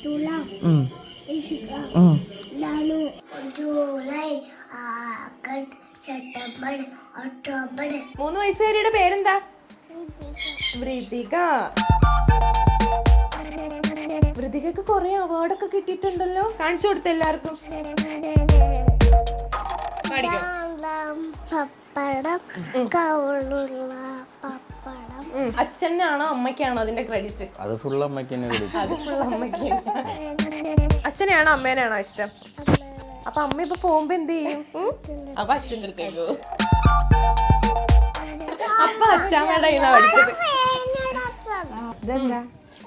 Tulang. Lalu Julai, August, September, October. 3 വയസ്സുകാരിയുടെ പേരെന്താ? വൃതിക. വൃതികക്ക് കൊറേ അവാർഡൊക്കെ കിട്ടിയിട്ടുണ്ടല്ലോ. കാണിച്ചു കൊടുത്ത എല്ലാവർക്കും. പപ്പടം, കവളുള്ള പപ്പടം. അച്ഛനാണോ അമ്മയ്ക്കാണോ അതിന്റെ ക്രെഡിറ്റ്? അത് ഫുൾ അമ്മയ്ക്ക് തന്നെ കൊടുക്കും. അത് ഫുൾ അമ്മയ്ക്ക്. അച്ഛനെയാണോ അമ്മേനാണോ ഇഷ്ടം? അപ്പൊ അമ്മ ഇപ്പൊ പോകുമ്പോ എന്ത് ചെയ്യും? അപ്പൊ അച്ഛൻ്റെ അടുത്തേക്ക് പോകും. അപ്പൊ അച്ഛാമ്മയുടെ കയ്യിന്നാ പഠിച്ചത്. ഇതെന്താ?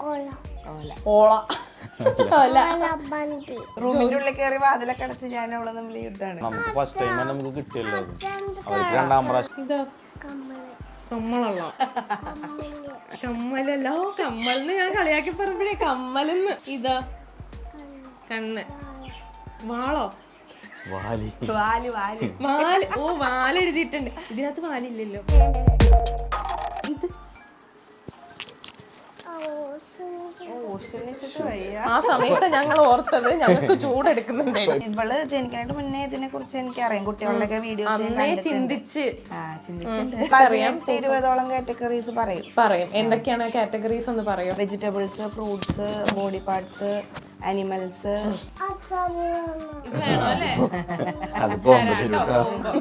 ഓള. ഓള. ഓല. ബണ്ടി. റൂമിന്റെ ഉള്ളിൽ കയറി വാതിലൊക്കെ അടച്ച് ഞാൻ അവളെ തമ്മിൽ യുദ്ധമാണ്. നമുക്ക് ഫസ്റ്റ് ടൈം നമുക്ക് കിട്ടിയല്ലോ അത്. അവർക്ക് രണ്ടാം പ്രാവശ്യം. ഇതോ കമ്മളല്ലോ. കമ്മലല്ലോ. കമ്മലിന് ഞാൻ കളിയാക്കി പറഞ്ഞേ കമ്മലെന്ന്. ഇതാ കണ്ണ്. വാളോ? വാലി. വാല് വാല് വാല്. ഓ വാലെഴുതിയിട്ടുണ്ട്. ഇതിനകത്ത് വാലില്ലല്ലോ. ഇത് ആ സമയത്ത് ഞങ്ങൾ ഓർത്തത് ഞങ്ങൾക്ക് ചൂടെടുക്കുന്നുണ്ടായിരുന്നു. ഇവള് ജനിക്കാനായിട്ട് മുന്നേ ഇതിനെ കുറിച്ച് എനിക്കറിയാം. കുട്ടികളുടെ വീഡിയോസ് അന്നേ ചിന്തിച്ച് അറിയാം. 20ഓളം കാറ്റഗറീസ് പറയും. എന്തൊക്കെയാണ് കാറ്റഗറീസ് എന്ന് പറയും? Vegetables, fruits, body parts, animals. ഇത് വേണോ അല്ലേ? അത് പോകുമ്പോ